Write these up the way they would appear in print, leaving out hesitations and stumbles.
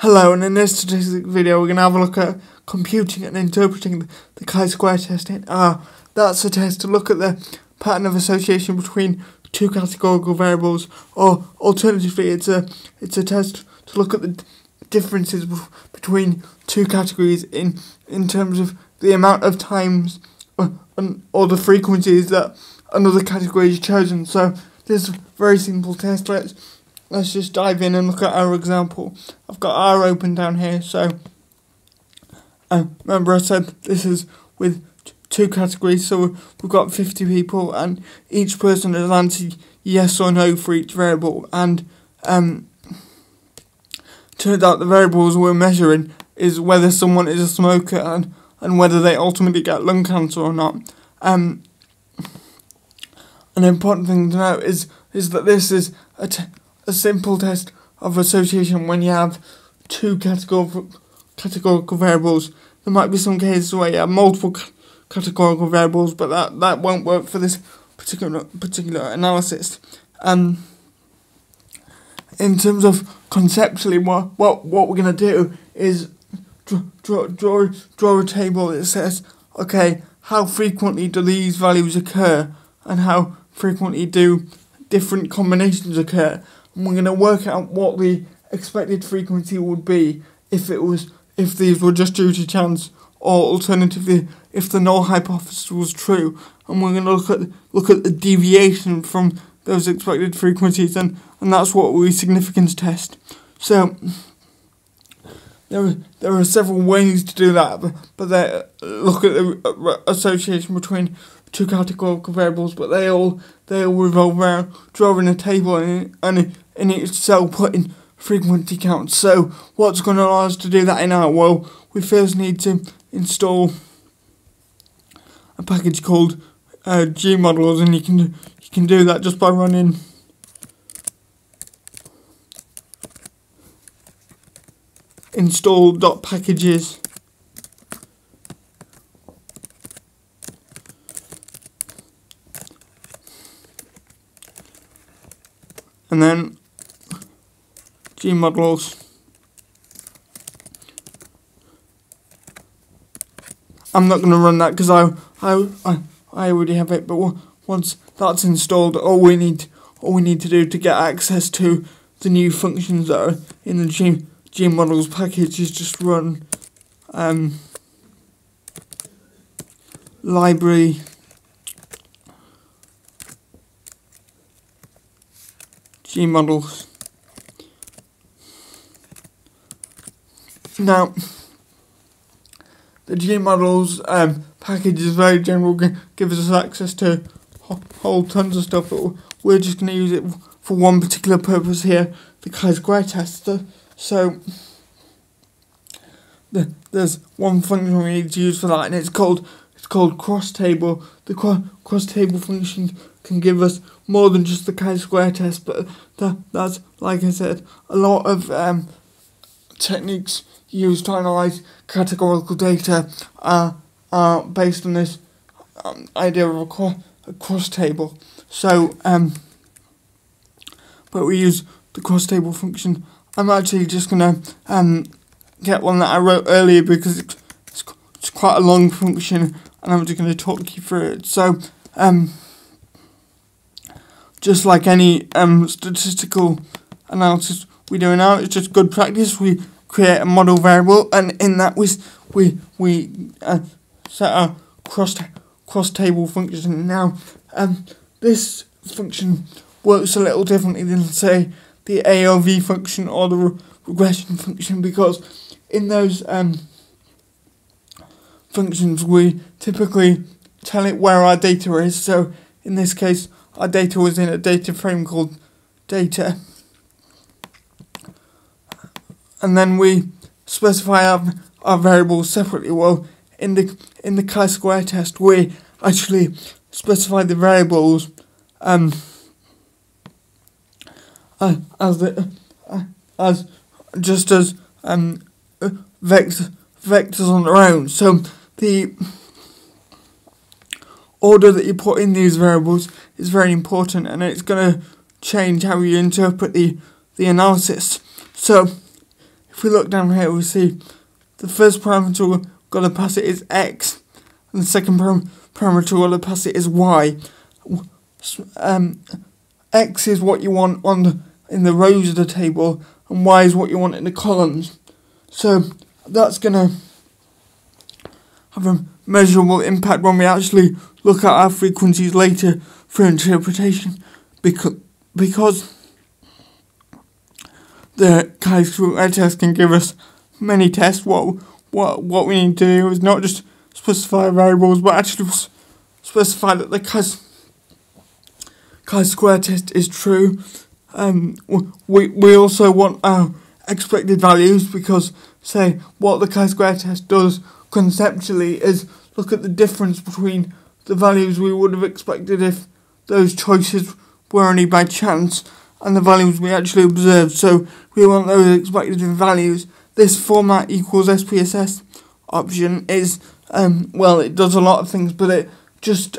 Hello, and in this statistic video we're going to have a look at computing and interpreting the chi-square test. That's a test to look at the pattern of association between two categorical variables, or alternatively it's a test to look at the differences between two categories in terms of the amount of times or the frequencies that another category is chosen. So this is a very simple test. Let's just dive in and look at our example. I've got R open down here, so remember I said this is with two categories, so we've got 50 people and each person has answered yes or no for each variable, and turns out the variables we're measuring is whether someone is a smoker and whether they ultimately get lung cancer or not. An important thing to note is that this is a simple test of association when you have two categorical variables. There might be some cases where you have multiple categorical variables, but that won't work for this particular analysis. In terms of conceptually, what we're going to do is draw a table that says, okay, how frequently do these values occur and how frequently do different combinations occur, and we're going to work out what the expected frequency would be if these were just due to chance, or alternatively if the null hypothesis was true, and we're going to look at the deviation from those expected frequencies, and that's what we significance test. So there are several ways to do that, but they look at the association between two categorical variables, but they all revolve around drawing a table and in each cell putting frequency counts. So what's going to allow us to do that in R? Well, we first need to install a package called gmodels, and you can do that just by running install.packages and then gmodels. I'm not going to run that because I already have it, but once that's installed, all we need to do to get access to the new functions that are in the gmodels package is just run library gmodels. Now, the gmodels package is very general, gives us access to whole tons of stuff, but we're just going to use it for one particular purpose here, the chi-square test. So there's one function we need to use for that, and it's called cross table. The cross table function can give us more than just the chi-square test, but that's, like I said, a lot of techniques used to analyse categorical data are based on this idea of a cross table. So but we use the cross table function. I'm actually just gonna get one that I wrote earlier because it's quite a long function, and I'm just gonna talk you through it. So just like any statistical analysis we do now, it's just good practice. We create a model variable, and in that we set our cross table function. Now this function works a little differently than, say, the AOV function or the regression function, because in those functions we typically tell it where our data is. So in this case our data was in a data frame called data, and then we specify our variables separately. Well, in the chi-square test we actually specify the variables as vectors on their own. So the order that you put in these variables is very important, and it's going to change how you interpret the analysis. So if we look down here, we see the first parameter we're going to pass it is x, and the second parameter we're going to pass it is y. X is what you want in the rows of the table, and y is what you want in the columns. So that's going to have a measurable impact when we actually look at our frequencies later for interpretation, because the chi-square test can give us many tests. What we need to do is not just specify variables, but actually specify that the chi-square test is true. We also want our expected values, because say what the chi-square test does conceptually is look at the difference between the values we would have expected if those choices were only by chance and the values we actually observed. So we want those expected values. This format equals SPSS option is, well, it does a lot of things, but it just,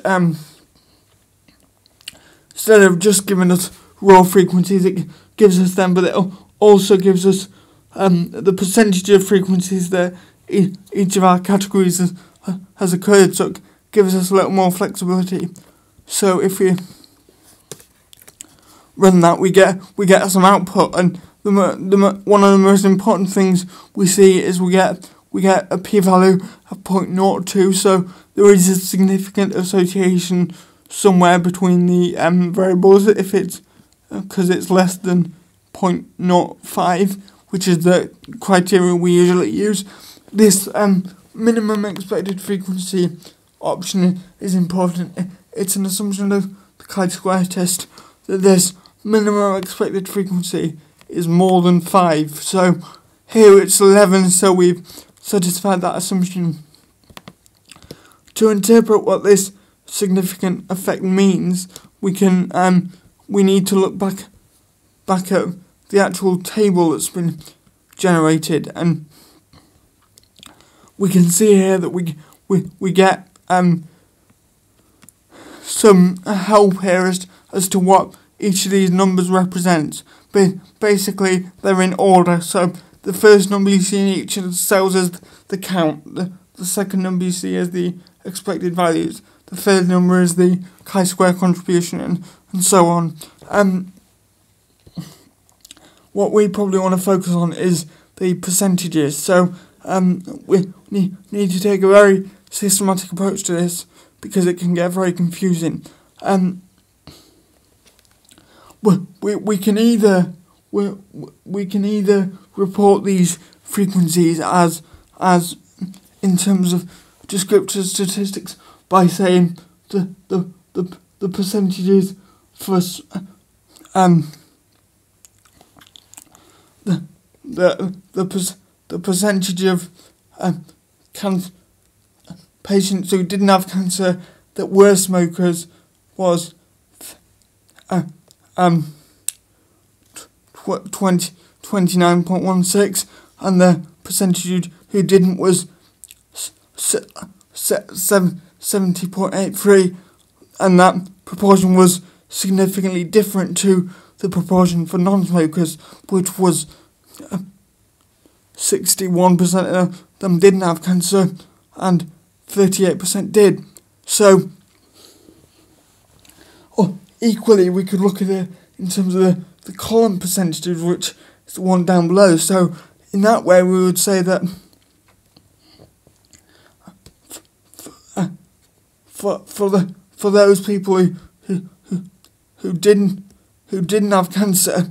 instead of just giving us raw frequencies, it gives us them, but it also gives us the percentage of frequencies that each of our categories has occurred, so it gives us a little more flexibility. So if we run that, we get some output, and one of the most important things we see is we get a p-value of 0.02. So there is a significant association somewhere between the variables if it's because it's less than 0.05, which is the criteria we usually use. This minimum expected frequency option is important. It's an assumption of the chi-square test that this minimum expected frequency is more than 5. So here it's 11, so we've satisfied that assumption. To interpret what this significant effect means, we need to look back at the actual table that's been generated, and we can see here that we get some help here as to what each of these numbers represents. But basically, they're in order. So the first number you see in each of the cells is the count. The second number you see is the expected values. The third number is the chi-square contribution, and so on. What we probably want to focus on is the percentages. So we need to take a very systematic approach to this, because it can get very confusing. We can either report these frequencies as in terms of descriptive statistics by saying the percentages for the percentage of patients who didn't have cancer that were smokers was 29.16, and the percentage who didn't was 70.83, and that proportion was significantly different to the proportion for non-smokers, which was 61% of them didn't have cancer and 38% did. So equally, we could look at it in terms of the column percentages, which is the one down below. So in that way, we would say that for those people who didn't have cancer,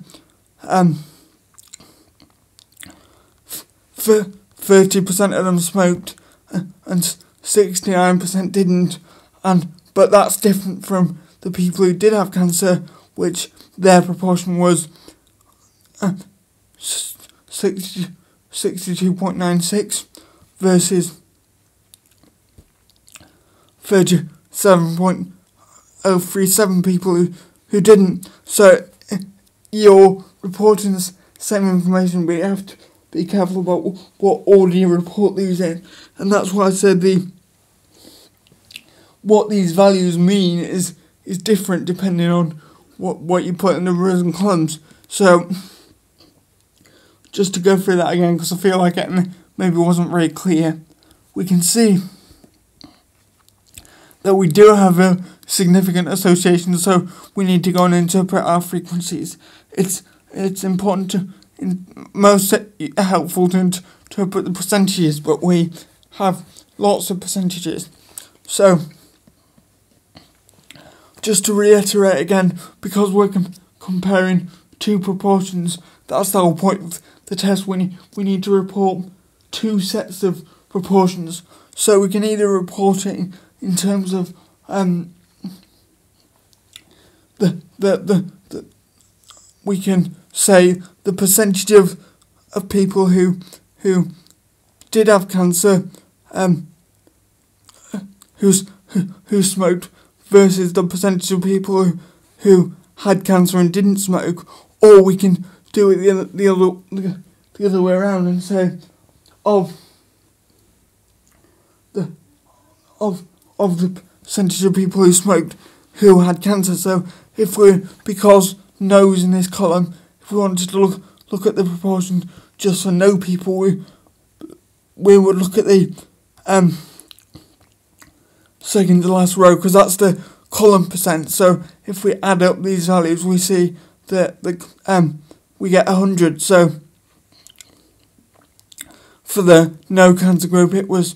30% of them smoked and 69% didn't, but that's different from the people who did have cancer, which their proportion was 62.96 versus 37.037 people who didn't. So you're reporting the same information, but you have to be careful about what order you report these in, and that's why I said what these values mean is different depending on what you put in the rows and columns. So just to go through that again, because I feel like it maybe wasn't very clear, we can see that we do have a significant association, so we need to go and interpret our frequencies. It's important to, most helpful to interpret the percentages, but we have lots of percentages. So, just to reiterate again, because we're comparing two proportions, that's the whole point of the test. We need to report two sets of proportions. So we can either report it in terms of we can say the percentage of people who did have cancer who smoked versus the percentage of people who had cancer and didn't smoke, or we can do it the other way around and say of the percentage of people who smoked who had cancer. So because no is in this column, if we wanted to look at the proportion just for no people, we would look at the second to last row, because that's the column percent. So if we add up these values, we see that we get 100. So for the no cancer group, it was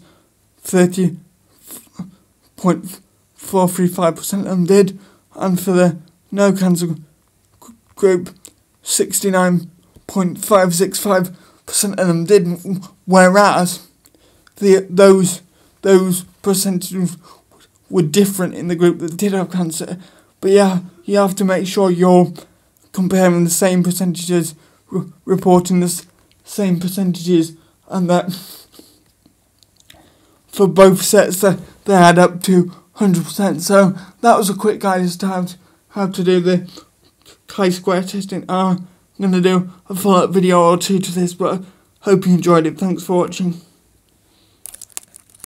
30.435% of them did, and for the no cancer group, 69.565% of them didn't. Whereas those percentages were different in the group that did have cancer. But yeah, you have to make sure you're comparing the same percentages, reporting the same percentages, and that for both sets they add up to 100%. So that was a quick guide as to how to do the chi-square testing. I'm going to do a follow-up video or two to this, but I hope you enjoyed it. Thanks for watching.